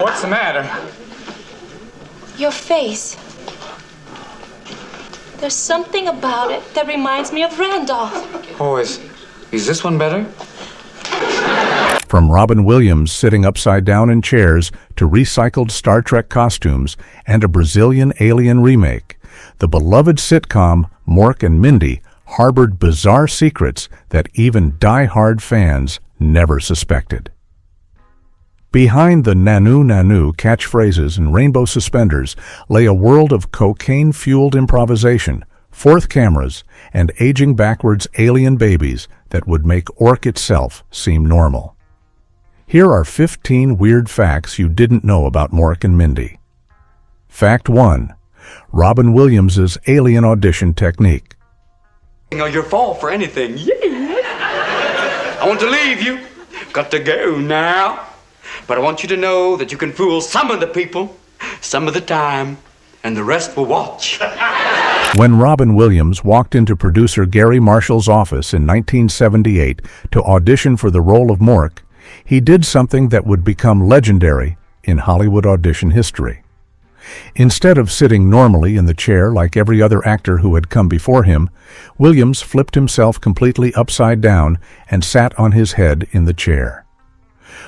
What's the matter? Your face. There's something about it that reminds me of Randolph. Oh, is this one better? From Robin Williams sitting upside down in chairs to recycled Star Trek costumes and a Brazilian alien remake, the beloved sitcom Mork and Mindy harbored bizarre secrets that even die-hard fans never suspected. Behind the Nanu Nanu catchphrases and rainbow suspenders lay a world of cocaine-fueled improvisation, fourth cameras, and aging backwards alien babies that would make Ork itself seem normal. Here are 15 weird facts you didn't know about Mork and Mindy. Fact 1. Robin Williams' alien audition technique. Your fall for anything. Yeah. I want to leave you. Got to go now. But I want you to know that you can fool some of the people, some of the time, and the rest will watch. When Robin Williams walked into producer Gary Marshall's office in 1978 to audition for the role of Mork, he did something that would become legendary in Hollywood audition history. Instead of sitting normally in the chair like every other actor who had come before him, Williams flipped himself completely upside down and sat on his head in the chair.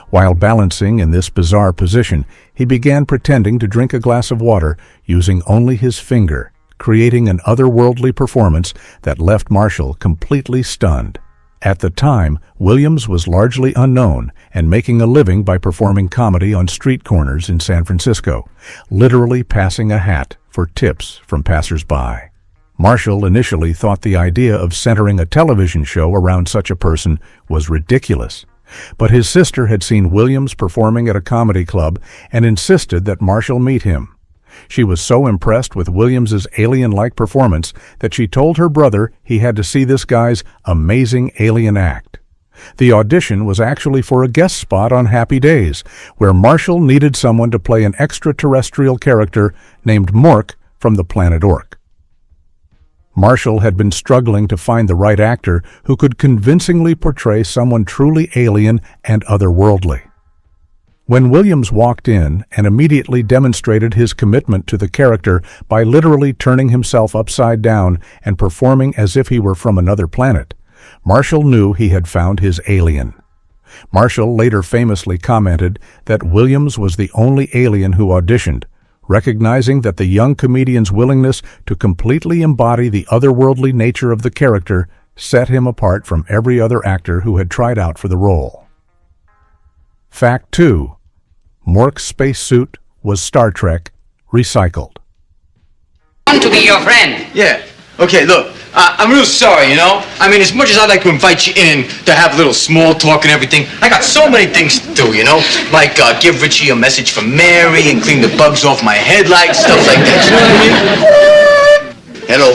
While balancing in this bizarre position, he began pretending to drink a glass of water using only his finger, creating an otherworldly performance that left Marshall completely stunned. At the time, Williams was largely unknown and making a living by performing comedy on street corners in San Francisco, literally passing a hat for tips from passers-by. Marshall initially thought the idea of centering a television show around such a person was ridiculous, but his sister had seen Williams performing at a comedy club and insisted that Marshall meet him. She was so impressed with Williams's alien-like performance that she told her brother he had to see this guy's amazing alien act. The audition was actually for a guest spot on Happy Days, where Marshall needed someone to play an extraterrestrial character named Mork from the planet Ork. Marshall had been struggling to find the right actor who could convincingly portray someone truly alien and otherworldly. When Williams walked in and immediately demonstrated his commitment to the character by literally turning himself upside down and performing as if he were from another planet, Marshall knew he had found his alien. Marshall later famously commented that Williams was the only alien who auditioned, recognizing that the young comedian's willingness to completely embody the otherworldly nature of the character set him apart from every other actor who had tried out for the role. Fact 2. Mork's spacesuit was Star Trek recycled. I want to be your friend. Yeah. Okay, look, I'm real sorry, you know? I mean, as much as I'd like to invite you in to have a little small talk and everything, I got so many things to do, you know? Like give Richie a message from Mary and clean the bugs off my headlights, stuff like that. You know what I mean? Hello?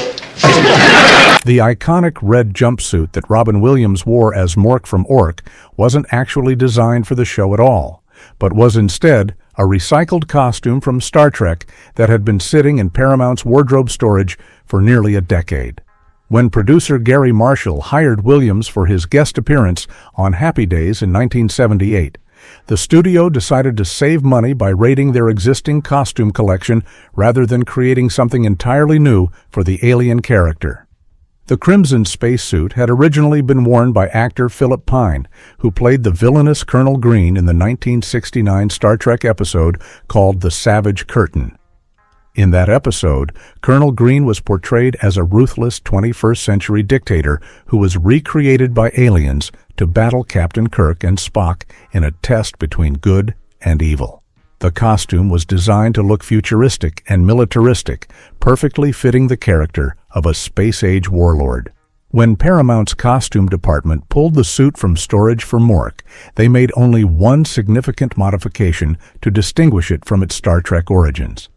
The iconic red jumpsuit that Robin Williams wore as Mork from Ork wasn't actually designed for the show at all, but was instead a recycled costume from Star Trek that had been sitting in Paramount's wardrobe storage for nearly a decade. When producer Gary Marshall hired Williams for his guest appearance on Happy Days in 1978, the studio decided to save money by raiding their existing costume collection rather than creating something entirely new for the alien character. The crimson spacesuit had originally been worn by actor Philip Pine, who played the villainous Colonel Green in the 1969 Star Trek episode called The Savage Curtain. In that episode, Colonel Green was portrayed as a ruthless 21st-century dictator who was recreated by aliens to battle Captain Kirk and Spock in a test between good and evil. The costume was designed to look futuristic and militaristic, perfectly fitting the character of a space-age warlord. When Paramount's costume department pulled the suit from storage for Mork, they made only one significant modification to distinguish it from its Star Trek origins.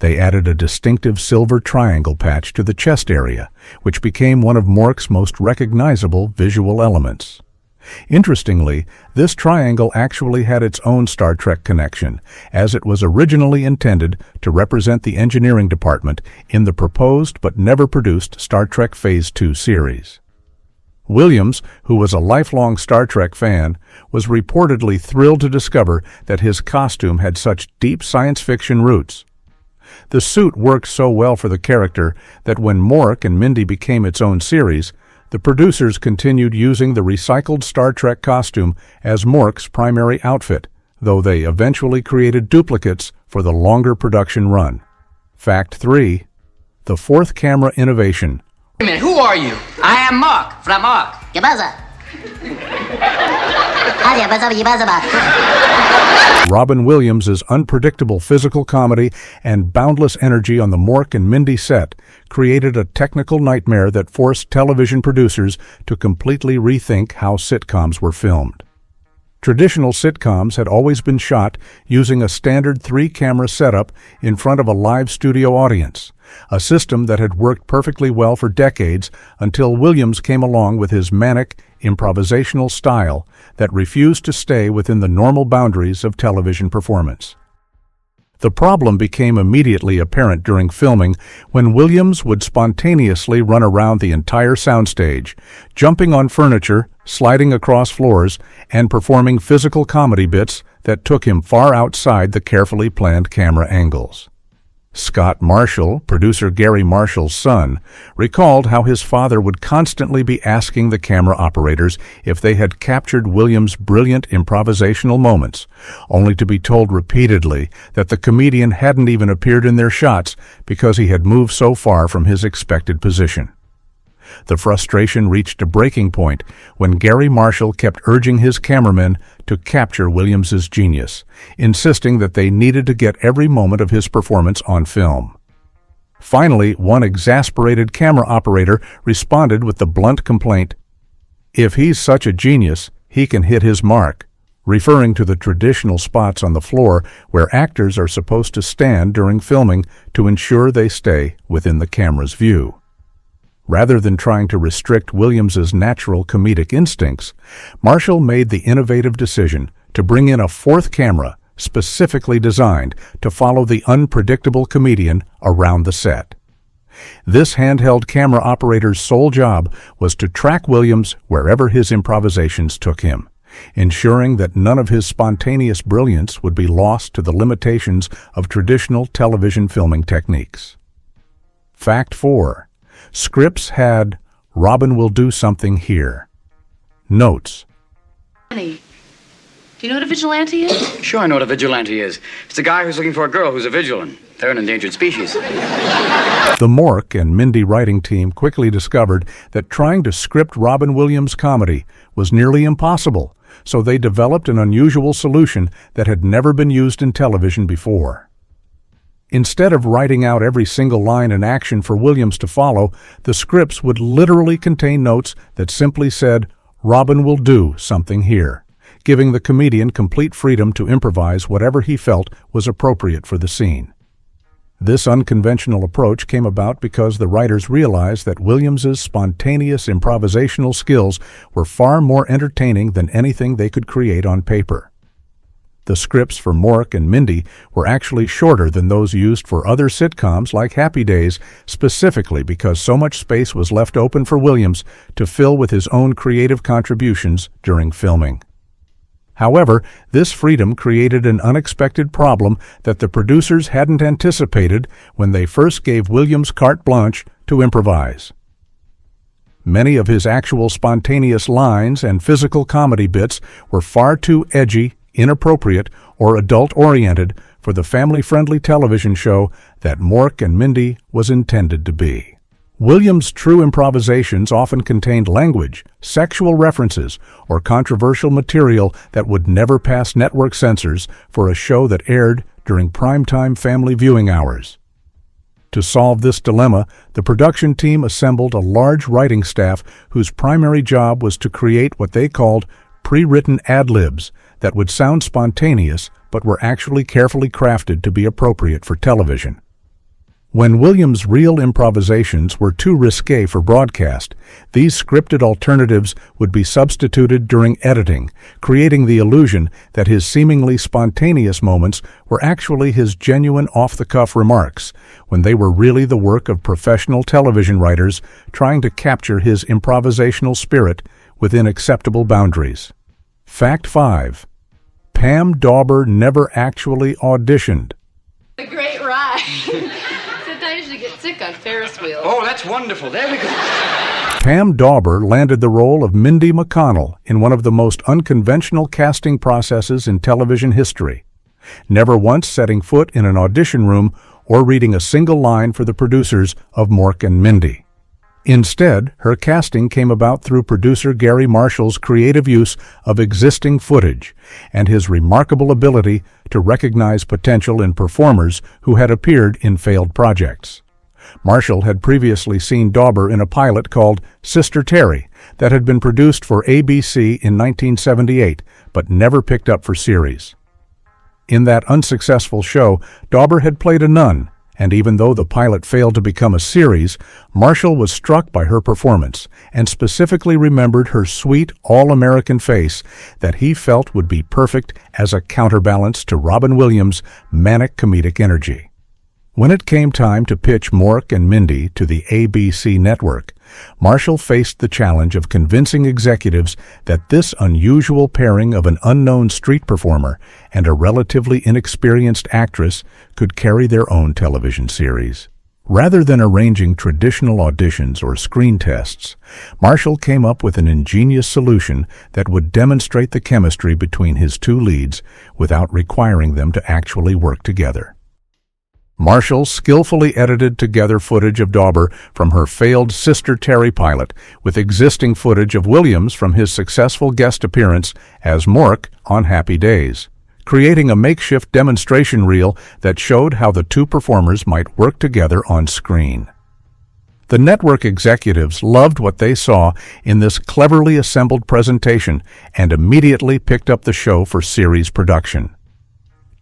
They added a distinctive silver triangle patch to the chest area, which became one of Mork's most recognizable visual elements. Interestingly, this triangle actually had its own Star Trek connection, as it was originally intended to represent the engineering department in the proposed but never produced Star Trek Phase 2 series. Williams, who was a lifelong Star Trek fan, was reportedly thrilled to discover that his costume had such deep science fiction roots. The suit worked so well for the character that when Mork and Mindy became its own series, the producers continued using the recycled Star Trek costume as Mork's primary outfit, though they eventually created duplicates for the longer production run. Fact 3. The fourth camera innovation. Wait a minute, who are you? I am Mork, from Mork. Robin Williams' unpredictable physical comedy and boundless energy on the Mork and Mindy set created a technical nightmare that forced television producers to completely rethink how sitcoms were filmed. Traditional sitcoms had always been shot using a standard 3-camera setup in front of a live studio audience, a system that had worked perfectly well for decades until Williams came along with his manic, improvisational style that refused to stay within the normal boundaries of television performance. The problem became immediately apparent during filming when Williams would spontaneously run around the entire soundstage, jumping on furniture, sliding across floors, and performing physical comedy bits that took him far outside the carefully planned camera angles. Scott Marshall, producer Gary Marshall's son, recalled how his father would constantly be asking the camera operators if they had captured Williams' brilliant improvisational moments, only to be told repeatedly that the comedian hadn't even appeared in their shots because he had moved so far from his expected position. The frustration reached a breaking point when Gary Marshall kept urging his cameramen to capture Williams's genius, insisting that they needed to get every moment of his performance on film. Finally, one exasperated camera operator responded with the blunt complaint, "If he's such a genius, he can hit his mark," referring to the traditional spots on the floor where actors are supposed to stand during filming to ensure they stay within the camera's view. Rather than trying to restrict Williams's natural comedic instincts, Marshall made the innovative decision to bring in a fourth camera specifically designed to follow the unpredictable comedian around the set. This handheld camera operator's sole job was to track Williams wherever his improvisations took him, ensuring that none of his spontaneous brilliance would be lost to the limitations of traditional television filming techniques. Fact 4. Scripts had "Robin will do something here." Notes. Do you know what a vigilante is? Sure, I know what a vigilante is. It's a guy who's looking for a girl who's a vigilant. They're an endangered species. The Mork and Mindy writing team quickly discovered that trying to script Robin Williams' comedy was nearly impossible, so they developed an unusual solution that had never been used in television before. Instead of writing out every single line and action for Williams to follow, the scripts would literally contain notes that simply said, "Robin will do something here," giving the comedian complete freedom to improvise whatever he felt was appropriate for the scene. This unconventional approach came about because the writers realized that Williams's spontaneous improvisational skills were far more entertaining than anything they could create on paper. The scripts for Mork and Mindy were actually shorter than those used for other sitcoms like Happy Days, specifically because so much space was left open for Williams to fill with his own creative contributions during filming. However, this freedom created an unexpected problem that the producers hadn't anticipated when they first gave Williams carte blanche to improvise. Many of his actual spontaneous lines and physical comedy bits were far too edgy, inappropriate, or adult-oriented for the family-friendly television show that Mork and Mindy was intended to be. Williams' true improvisations often contained language, sexual references, or controversial material that would never pass network censors for a show that aired during primetime family viewing hours. To solve this dilemma, the production team assembled a large writing staff whose primary job was to create what they called pre-written ad-libs that would sound spontaneous but were actually carefully crafted to be appropriate for television. When Williams' real improvisations were too risque for broadcast, these scripted alternatives would be substituted during editing, creating the illusion that his seemingly spontaneous moments were actually his genuine off-the-cuff remarks, when they were really the work of professional television writers trying to capture his improvisational spirit within acceptable boundaries. Fact 5. Pam Dawber never actually auditioned. A great ride. Sometimes you get sick on Ferris wheels. Oh, that's wonderful. There we go. Pam Dawber landed the role of Mindy McConnell in one of the most unconventional casting processes in television history, never once setting foot in an audition room or reading a single line for the producers of Mork and Mindy. Instead, her casting came about through producer Gary Marshall's creative use of existing footage and his remarkable ability to recognize potential in performers who had appeared in failed projects. Marshall had previously seen Dawber in a pilot called Sister Terry that had been produced for ABC in 1978 but never picked up for series. In that unsuccessful show, Dawber had played a nun, and even though the pilot failed to become a series, Marshall was struck by her performance and specifically remembered her sweet, all-American face that he felt would be perfect as a counterbalance to Robin Williams' manic comedic energy. When it came time to pitch Mork and Mindy to the ABC network, Marshall faced the challenge of convincing executives that this unusual pairing of an unknown street performer and a relatively inexperienced actress could carry their own television series. Rather than arranging traditional auditions or screen tests, Marshall came up with an ingenious solution that would demonstrate the chemistry between his two leads without requiring them to actually work together. Marshall skillfully edited together footage of Dawber from her failed Sister Terry pilot with existing footage of Williams from his successful guest appearance as Mork on Happy Days, creating a makeshift demonstration reel that showed how the two performers might work together on screen. The network executives loved what they saw in this cleverly assembled presentation and immediately picked up the show for series production.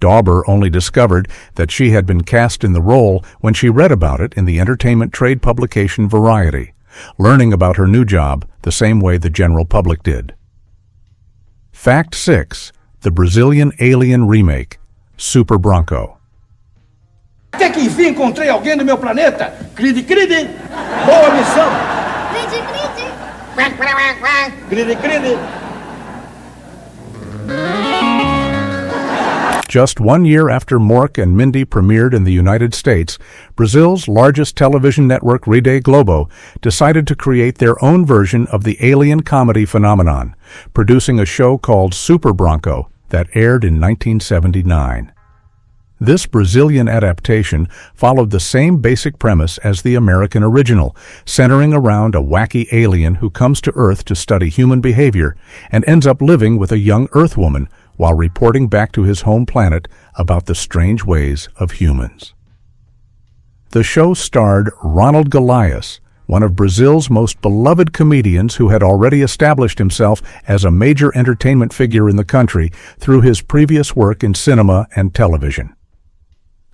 Dawber only discovered that she had been cast in the role when she read about it in the entertainment trade publication Variety, learning about her new job the same way the general public did. Fact 6. The Brazilian Alien remake, Super Bronco. Até que enfim encontrei alguém do meu planeta. Cride, cride. Boa missão. Cride, cride. Cride, cride. Just 1 year after Mork and Mindy premiered in the United States, Brazil's largest television network, Rede Globo, decided to create their own version of the alien comedy phenomenon, producing a show called Super Bronco that aired in 1979. This Brazilian adaptation followed the same basic premise as the American original, centering around a wacky alien who comes to Earth to study human behavior and ends up living with a young Earthwoman while reporting back to his home planet about the strange ways of humans. The show starred Ronald Golias, one of Brazil's most beloved comedians who had already established himself as a major entertainment figure in the country through his previous work in cinema and television.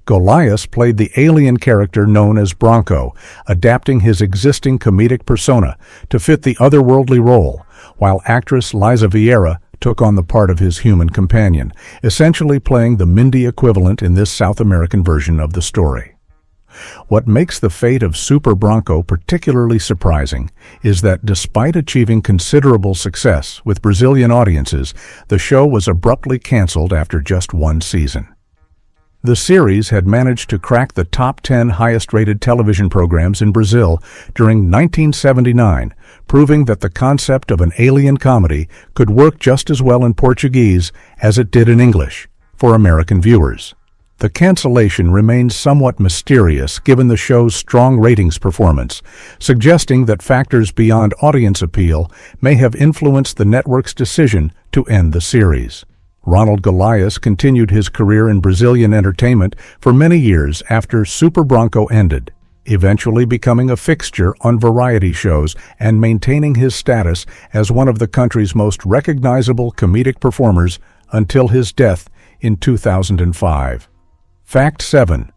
Golias played the alien character known as Bronco, adapting his existing comedic persona to fit the otherworldly role, while actress Liza Vieira took on the part of his human companion, essentially playing the Mindy equivalent in this South American version of the story. What makes the fate of Super Bronco particularly surprising is that despite achieving considerable success with Brazilian audiences, the show was abruptly canceled after just 1 season. The series had managed to crack the top 10 highest-rated television programs in Brazil during 1979, proving that the concept of an alien comedy could work just as well in Portuguese as it did in English for American viewers. The cancellation remains somewhat mysterious given the show's strong ratings performance, suggesting that factors beyond audience appeal may have influenced the network's decision to end the series. Ronald Golias continued his career in Brazilian entertainment for many years after Super Bronco ended, eventually becoming a fixture on variety shows and maintaining his status as one of the country's most recognizable comedic performers until his death in 2005. Fact 7.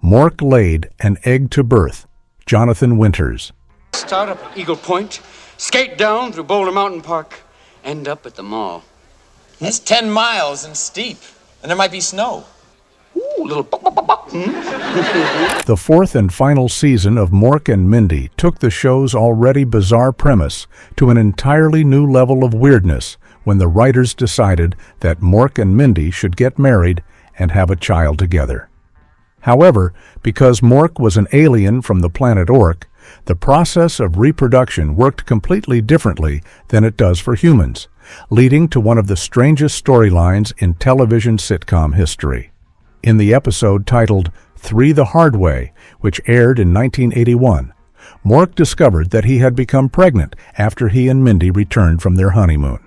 Mork laid an egg to birth, Jonathan Winters. Start up at Eagle Point, skate down through Boulder Mountain Park, end up at the mall. That's 10 miles and steep, and there might be snow. Ooh, little The fourth and final season of Mork and Mindy took the show's already bizarre premise to an entirely new level of weirdness when the writers decided that Mork and Mindy should get married and have a child together. However, because Mork was an alien from the planet Ork, the process of reproduction worked completely differently than it does for humans, leading to one of the strangest storylines in television sitcom history. In the episode titled 3 the Hard Way, which aired in 1981, Mork discovered that he had become pregnant after he and Mindy returned from their honeymoon.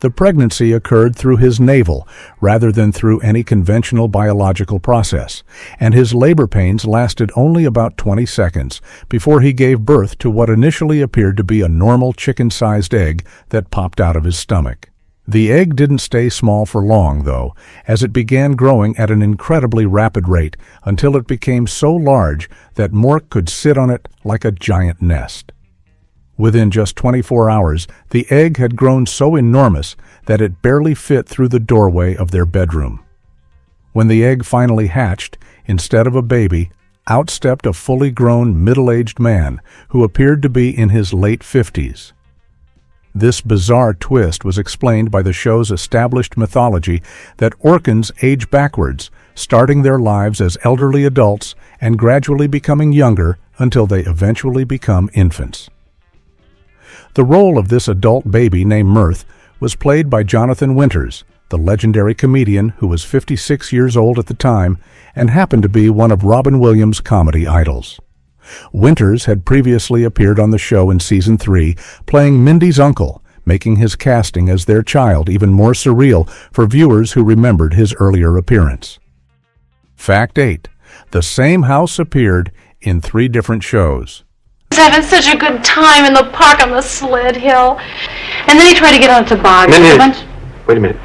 The pregnancy occurred through his navel rather than through any conventional biological process, and his labor pains lasted only about 20 seconds before he gave birth to what initially appeared to be a normal chicken-sized egg that popped out of his stomach. The egg didn't stay small for long, though, as it began growing at an incredibly rapid rate until it became so large that Mork could sit on it like a giant nest. Within just 24 hours, the egg had grown so enormous that it barely fit through the doorway of their bedroom. When the egg finally hatched, instead of a baby, out stepped a fully grown, middle-aged man who appeared to be in his late 50s. This bizarre twist was explained by the show's established mythology that Orkans age backwards, starting their lives as elderly adults and gradually becoming younger until they eventually become infants. The role of this adult baby named Mirth was played by Jonathan Winters, the legendary comedian who was 56 years old at the time and happened to be one of Robin Williams' comedy idols. Winters had previously appeared on the show in Season 3, playing Mindy's uncle, making his casting as their child even more surreal for viewers who remembered his earlier appearance. Fact 8. The same house appeared in 3 different shows. Having such a good time in the park on the sled hill. And then he tried to get on a toboggan. Wait a minute.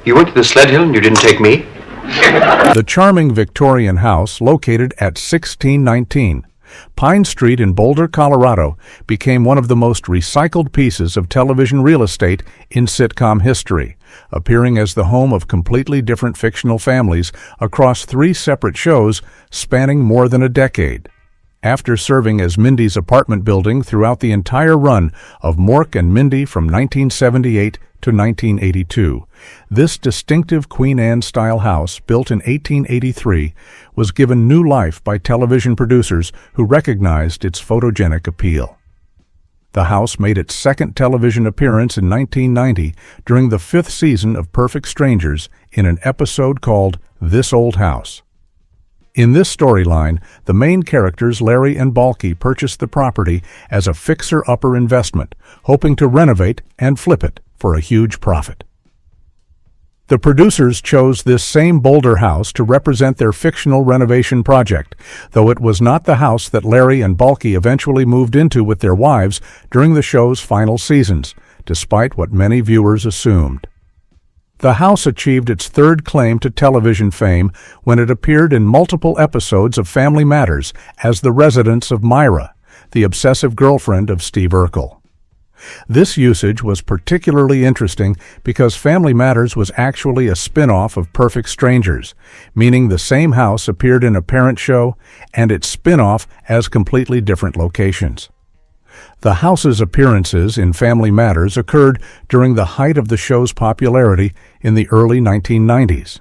You went to the sled hill and you didn't take me? The charming Victorian house, located at 1619 Pine Street in Boulder, Colorado, became one of the most recycled pieces of television real estate in sitcom history, appearing as the home of completely different fictional families across 3 separate shows spanning more than a decade. After serving as Mindy's apartment building throughout the entire run of Mork and Mindy from 1978 to 1982, this distinctive Queen Anne-style house, built in 1883, was given new life by television producers who recognized its photogenic appeal. The house made its second television appearance in 1990 during the 5th season of Perfect Strangers in an episode called This Old House. In this storyline, the main characters Larry and Balky purchased the property as a fixer-upper investment, hoping to renovate and flip it for a huge profit. The producers chose this same Boulder house to represent their fictional renovation project, though it was not the house that Larry and Balky eventually moved into with their wives during the show's final seasons, despite what many viewers assumed. The house achieved its 3rd claim to television fame when it appeared in multiple episodes of Family Matters as the residence of Myra, the obsessive girlfriend of Steve Urkel. This usage was particularly interesting because Family Matters was actually a spin-off of Perfect Strangers, meaning the same house appeared in a parent show and its spin-off as completely different locations. The house's appearances in Family Matters occurred during the height of the show's popularity in the early 1990s.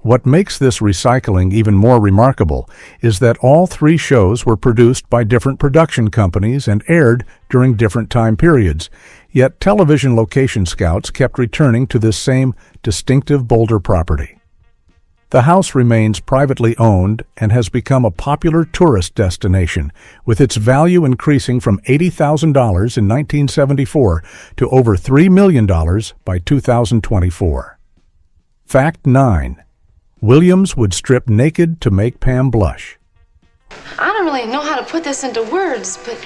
What makes this recycling even more remarkable is that all 3 shows were produced by different production companies and aired during different time periods, yet television location scouts kept returning to this same distinctive Boulder property. The house remains privately owned and has become a popular tourist destination, with its value increasing from $80,000 in 1974 to over $3 million by 2024. Fact 9. Williams would strip naked to make Pam blush. I don't really know how to put this into words, but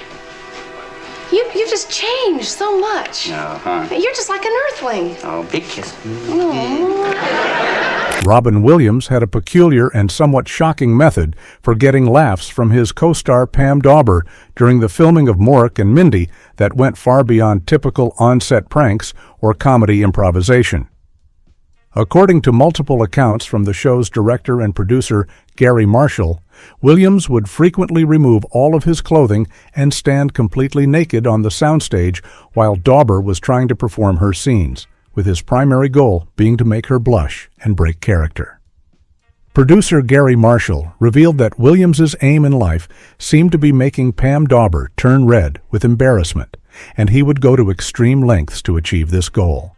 you've just changed so much. Oh, huh? You're just like an earthling. Oh, big kiss. Aw. Robin Williams had a peculiar and somewhat shocking method for getting laughs from his co-star Pam Dawber during the filming of Mork and Mindy that went far beyond typical on-set pranks or comedy improvisation. According to multiple accounts from the show's director and producer Gary Marshall, Williams would frequently remove all of his clothing and stand completely naked on the soundstage while Dawber was trying to perform her scenes, with his primary goal being to make her blush and break character. Producer Gary Marshall revealed that Williams's aim in life seemed to be making Pam Dawber turn red with embarrassment, and he would go to extreme lengths to achieve this goal.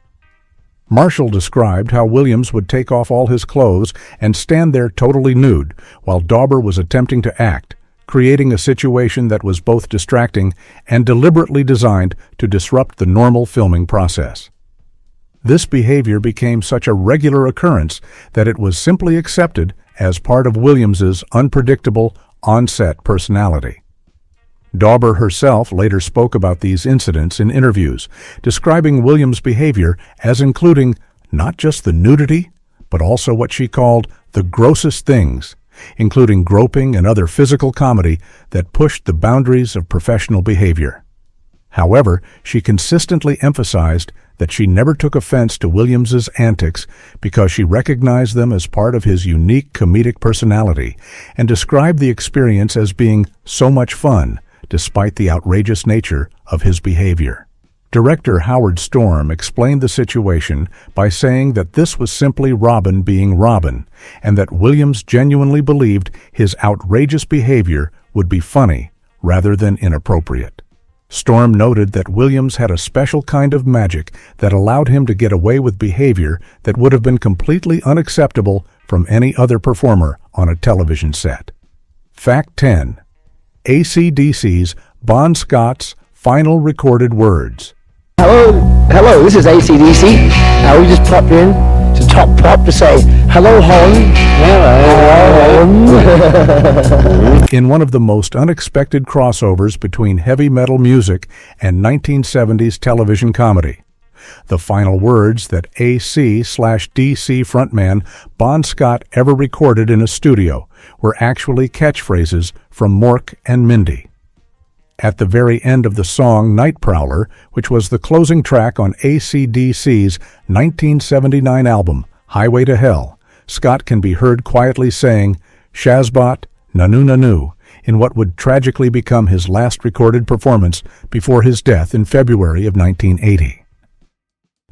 Marshall described how Williams would take off all his clothes and stand there totally nude while Dawber was attempting to act, creating a situation that was both distracting and deliberately designed to disrupt the normal filming process. This behavior became such a regular occurrence that it was simply accepted as part of Williams's unpredictable on-set personality. Dawber herself later spoke about these incidents in interviews, describing Williams' behavior as including not just the nudity, but also what she called the grossest things, including groping and other physical comedy that pushed the boundaries of professional behavior. However, she consistently emphasized that she never took offense to Williams's antics because she recognized them as part of his unique comedic personality and described the experience as being so much fun, despite the outrageous nature of his behavior. Director Howard Storm explained the situation by saying that this was simply Robin being Robin, and that Williams genuinely believed his outrageous behavior would be funny rather than inappropriate. Storm noted that Williams had a special kind of magic that allowed him to get away with behavior that would have been completely unacceptable from any other performer on a television set. Fact 10. AC/DC's Bon Scott's final recorded words. Hello, this is AC/DC. We just popped in to Top Pop to say, hello, Holland. Hello. In one of the most unexpected crossovers between heavy metal music and 1970s television comedy, the final words that AC/DC frontman Bon Scott ever recorded in a studio were actually catchphrases from Mork and Mindy. At the very end of the song Night Prowler, which was the closing track on AC/DC's 1979 album Highway to Hell, Scott can be heard quietly saying, "Shazbot, Nanu Nanu," in what would tragically become his last recorded performance before his death in February of 1980.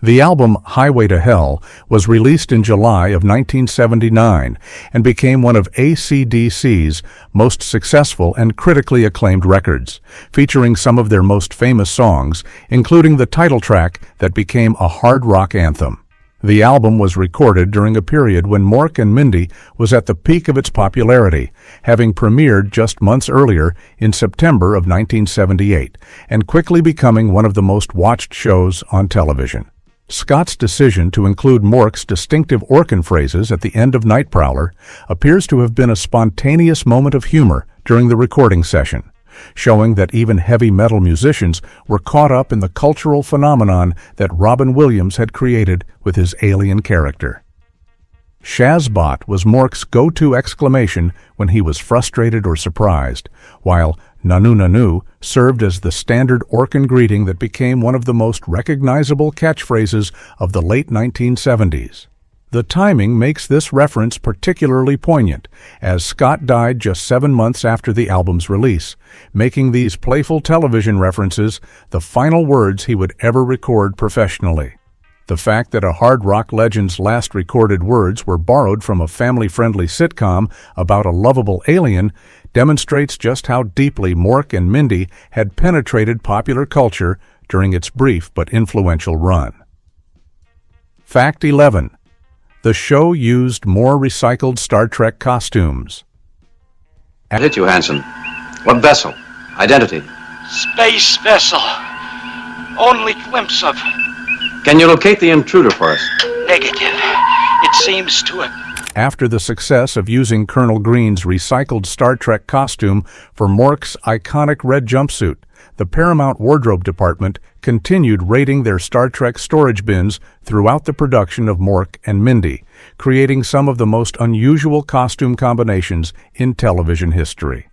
The album Highway to Hell was released in July of 1979 and became one of AC/DC's most successful and critically acclaimed records, featuring some of their most famous songs, including the title track that became a hard rock anthem. The album was recorded during a period when Mork and Mindy was at the peak of its popularity, having premiered just months earlier in September of 1978, and quickly becoming one of the most watched shows on television. Scott's decision to include Mork's distinctive Orkin phrases at the end of Night Prowler appears to have been a spontaneous moment of humor during the recording session, showing that even heavy metal musicians were caught up in the cultural phenomenon that Robin Williams had created with his alien character. Shazbot was Mork's go-to exclamation when he was frustrated or surprised, while Nanu Nanu served as the standard Orkin greeting that became one of the most recognizable catchphrases of the late 1970s. The timing makes this reference particularly poignant, as Scott died just 7 months after the album's release, making these playful television references the final words he would ever record professionally. The fact that a hard rock legend's last recorded words were borrowed from a family-friendly sitcom about a lovable alien demonstrates just how deeply Mork and Mindy had penetrated popular culture during its brief but influential run. Fact 11. The show used more recycled Star Trek costumes. Hit you, Hansen. What vessel? Identity? Space vessel. Only glimpse of. Can you locate the intruder for us? Negative. It seems to have After the success of using Colonel Green's recycled Star Trek costume for Mork's iconic red jumpsuit, the Paramount Wardrobe Department continued raiding their Star Trek storage bins throughout the production of Mork and Mindy, creating some of the most unusual costume combinations in television history.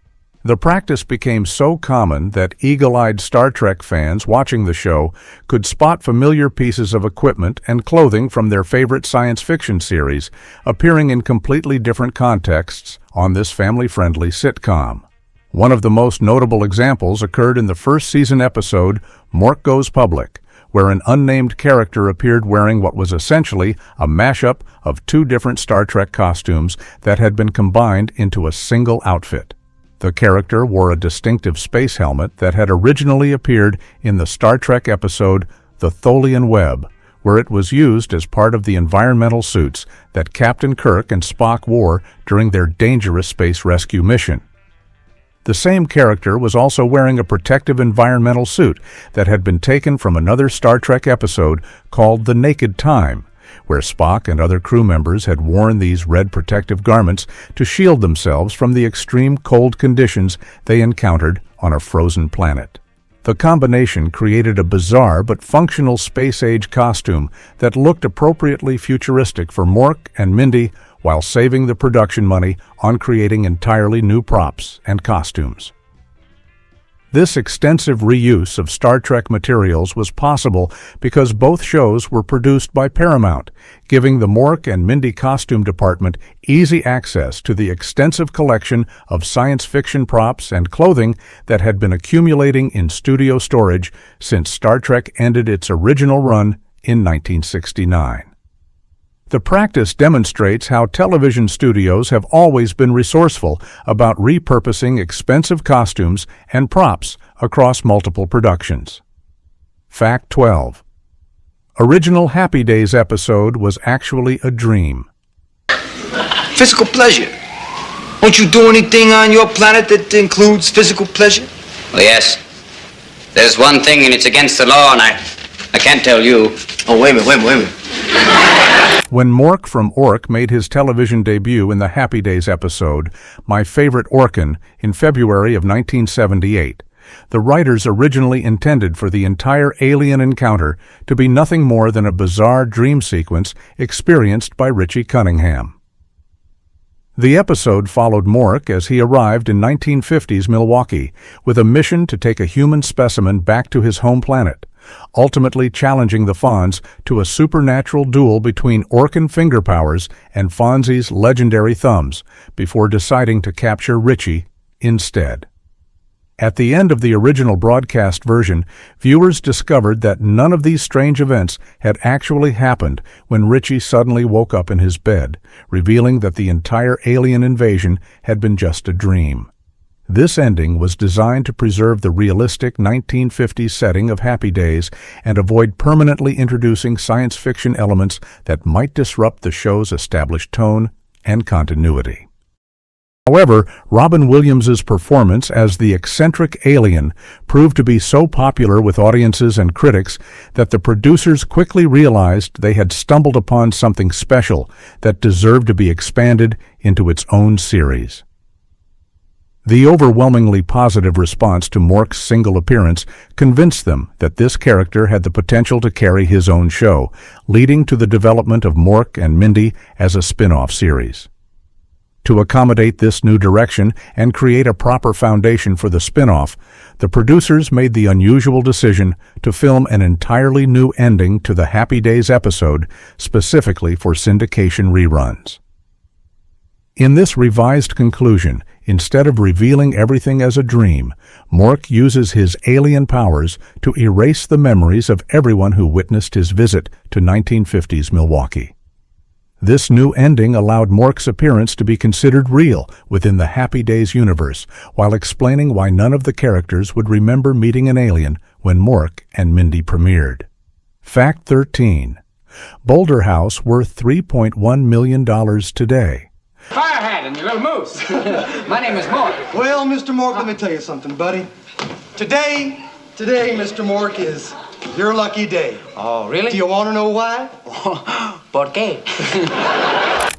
The practice became so common that eagle-eyed Star Trek fans watching the show could spot familiar pieces of equipment and clothing from their favorite science fiction series appearing in completely different contexts on this family-friendly sitcom. One of the most notable examples occurred in the first season episode, Mork Goes Public, where an unnamed character appeared wearing what was essentially a mashup of two different Star Trek costumes that had been combined into a single outfit. The character wore a distinctive space helmet that had originally appeared in the Star Trek episode The Tholian Web, where it was used as part of the environmental suits that Captain Kirk and Spock wore during their dangerous space rescue mission. The same character was also wearing a protective environmental suit that had been taken from another Star Trek episode called The Naked Time, where Spock and other crew members had worn these red protective garments to shield themselves from the extreme cold conditions they encountered on a frozen planet. The combination created a bizarre but functional space-age costume that looked appropriately futuristic for Mork and Mindy while saving the production money on creating entirely new props and costumes. This extensive reuse of Star Trek materials was possible because both shows were produced by Paramount, giving the Mork and Mindy costume department easy access to the extensive collection of science fiction props and clothing that had been accumulating in studio storage since Star Trek ended its original run in 1969. The practice demonstrates how television studios have always been resourceful about repurposing expensive costumes and props across multiple productions. Fact 12. Original Happy Days episode was actually a dream. Physical pleasure. Won't you do anything on your planet that includes physical pleasure? Well, yes. There's one thing, and it's against the law, and I can't tell you. Oh, wait a minute. When Mork from Ork made his television debut in the Happy Days episode, My Favorite Orkin, in February of 1978, the writers originally intended for the entire alien encounter to be nothing more than a bizarre dream sequence experienced by Richie Cunningham. The episode followed Mork as he arrived in 1950s Milwaukee with a mission to take a human specimen back to his home planet, ultimately challenging the Fonz to a supernatural duel between Orkin finger powers and Fonzie's legendary thumbs before deciding to capture Richie instead. At the end of the original broadcast version, viewers discovered that none of these strange events had actually happened when Richie suddenly woke up in his bed, revealing that the entire alien invasion had been just a dream. This ending was designed to preserve the realistic 1950s setting of Happy Days and avoid permanently introducing science fiction elements that might disrupt the show's established tone and continuity. However, Robin Williams' performance as the eccentric alien proved to be so popular with audiences and critics that the producers quickly realized they had stumbled upon something special that deserved to be expanded into its own series. The overwhelmingly positive response to Mork's single appearance convinced them that this character had the potential to carry his own show, leading to the development of Mork and Mindy as a spin-off series. To accommodate this new direction and create a proper foundation for the spin-off, the producers made the unusual decision to film an entirely new ending to the Happy Days episode specifically for syndication reruns. In this revised conclusion, instead of revealing everything as a dream, Mork uses his alien powers to erase the memories of everyone who witnessed his visit to 1950s Milwaukee. This new ending allowed Mork's appearance to be considered real within the Happy Days universe, while explaining why none of the characters would remember meeting an alien when Mork and Mindy premiered. Fact 13. Boulder House worth $3.1 million today. Fire hat and your little moose. My name is Mork. Well, Mr. Mork, let me tell you something, buddy. Today, Mr. Mork, is your lucky day. Oh, really? Do you want to know why? ¿Por qué?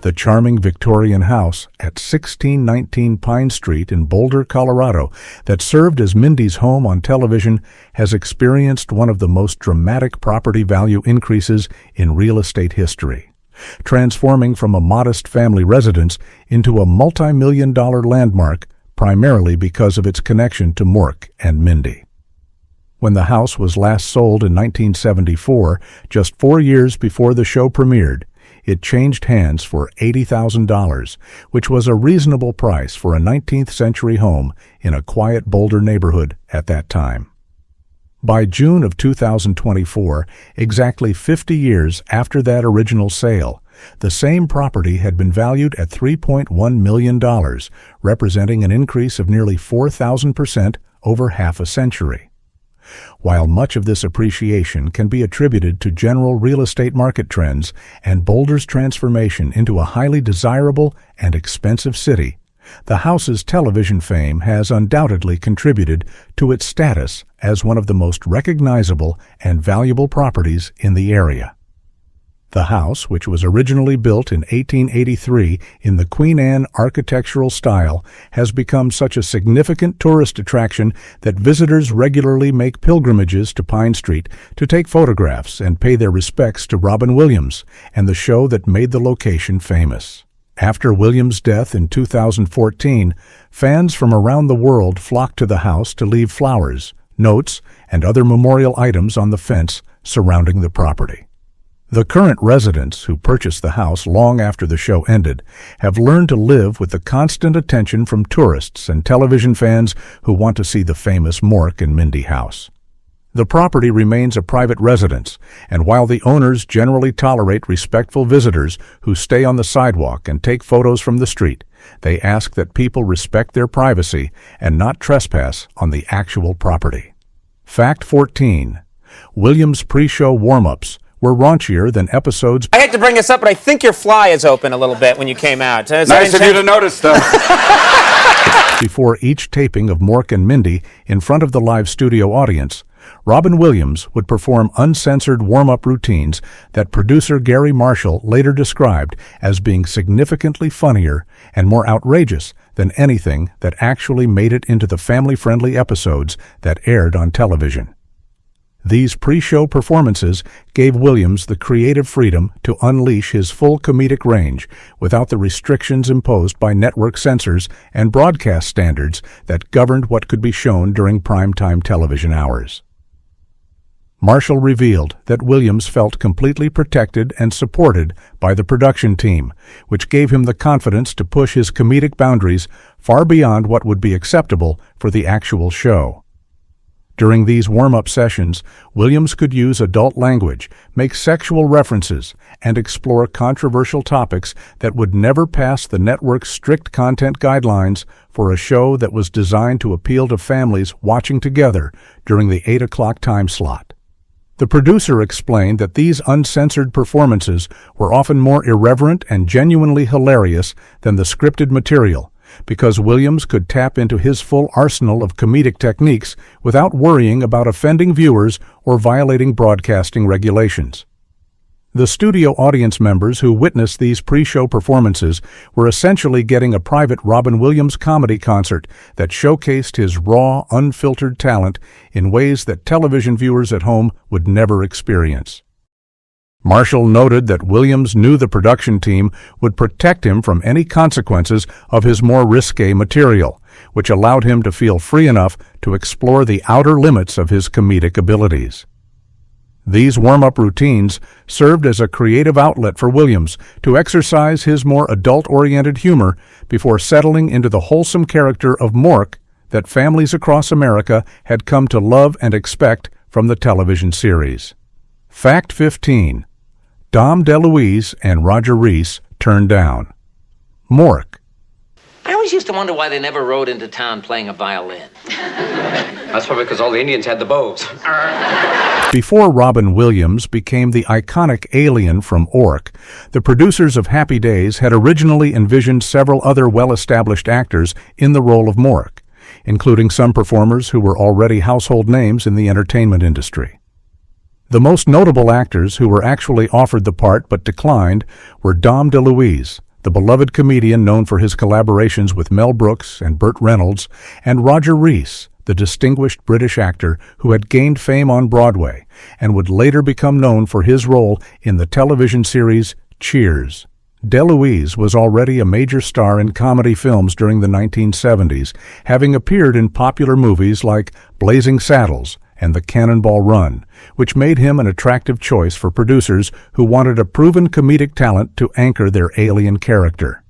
The charming Victorian house at 1619 Pine Street in Boulder, Colorado, that served as Mindy's home on television, has experienced one of the most dramatic property value increases in real estate history, transforming from a modest family residence into a multi-million-dollar landmark, primarily because of its connection to Mork and Mindy. When the house was last sold in 1974, just 4 years before the show premiered, it changed hands for $80,000, which was a reasonable price for a 19th-century home in a quiet Boulder neighborhood at that time. By June of 2024, exactly 50 years after that original sale, the same property had been valued at $3.1 million, representing an increase of nearly 4,000% over half a century. While much of this appreciation can be attributed to general real estate market trends and Boulder's transformation into a highly desirable and expensive city, the house's television fame has undoubtedly contributed to its status as one of the most recognizable and valuable properties in the area. The house, which was originally built in 1883 in the Queen Anne architectural style, has become such a significant tourist attraction that visitors regularly make pilgrimages to Pine Street to take photographs and pay their respects to Robin Williams and the show that made the location famous. After Williams' death in 2014, fans from around the world flocked to the house to leave flowers, notes, and other memorial items on the fence surrounding the property. The current residents, who purchased the house long after the show ended, have learned to live with the constant attention from tourists and television fans who want to see the famous Mork and Mindy house. The property remains a private residence, and while the owners generally tolerate respectful visitors who stay on the sidewalk and take photos from the street, they ask that people respect their privacy and not trespass on the actual property. Fact 14. Williams' pre-show warm-ups were raunchier than episodes. I hate to bring this up, but I think your fly is open a little bit when you came out. Nice of you to notice, though. Before each taping of Mork and Mindy in front of the live studio audience, Robin Williams would perform uncensored warm-up routines that producer Gary Marshall later described as being significantly funnier and more outrageous than anything that actually made it into the family-friendly episodes that aired on television. These pre-show performances gave Williams the creative freedom to unleash his full comedic range without the restrictions imposed by network censors and broadcast standards that governed what could be shown during primetime television hours. Marshall revealed that Williams felt completely protected and supported by the production team, which gave him the confidence to push his comedic boundaries far beyond what would be acceptable for the actual show. During these warm-up sessions, Williams could use adult language, make sexual references, and explore controversial topics that would never pass the network's strict content guidelines for a show that was designed to appeal to families watching together during the 8 o'clock time slot. The producer explained that these uncensored performances were often more irreverent and genuinely hilarious than the scripted material, because Williams could tap into his full arsenal of comedic techniques without worrying about offending viewers or violating broadcasting regulations. The studio audience members who witnessed these pre-show performances were essentially getting a private Robin Williams comedy concert that showcased his raw, unfiltered talent in ways that television viewers at home would never experience. Marshall noted that Williams knew the production team would protect him from any consequences of his more risque material, which allowed him to feel free enough to explore the outer limits of his comedic abilities. These warm-up routines served as a creative outlet for Williams to exercise his more adult-oriented humor before settling into the wholesome character of Mork that families across America had come to love and expect from the television series. Fact 15. Dom DeLuise and Roger Rees turned down. Mork. I always used to wonder why they never rode into town playing a violin. That's probably because all the Indians had the bows. Before Robin Williams became the iconic alien from Ork, the producers of Happy Days had originally envisioned several other well-established actors in the role of Mork, including some performers who were already household names in the entertainment industry. The most notable actors who were actually offered the part but declined were Dom DeLuise, the beloved comedian known for his collaborations with Mel Brooks and Burt Reynolds, and Roger Rees, the distinguished British actor who had gained fame on Broadway and would later become known for his role in the television series Cheers. DeLuise was already a major star in comedy films during the 1970s, having appeared in popular movies like Blazing Saddles and The Cannonball Run, which made him an attractive choice for producers who wanted a proven comedic talent to anchor their alien character.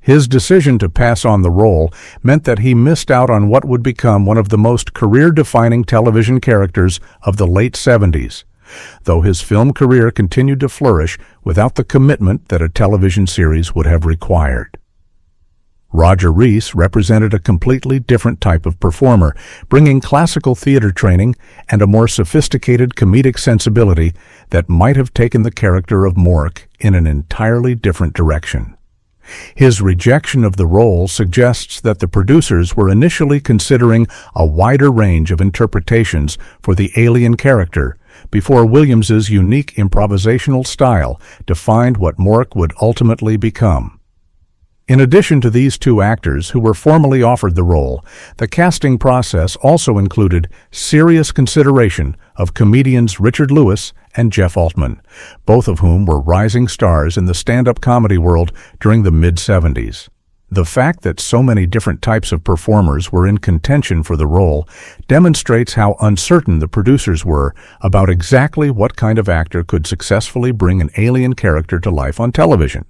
His decision to pass on the role meant that he missed out on what would become one of the most career-defining television characters of the late 70s, though his film career continued to flourish without the commitment that a television series would have required. Roger Rees represented a completely different type of performer, bringing classical theater training and a more sophisticated comedic sensibility that might have taken the character of Mork in an entirely different direction. His rejection of the role suggests that the producers were initially considering a wider range of interpretations for the alien character before Williams's unique improvisational style defined what Mork would ultimately become. In addition to these two actors who were formally offered the role, the casting process also included serious consideration of comedians Richard Lewis and Jeff Altman, both of whom were rising stars in the stand-up comedy world during the mid-70s. The fact that so many different types of performers were in contention for the role demonstrates how uncertain the producers were about exactly what kind of actor could successfully bring an alien character to life on television.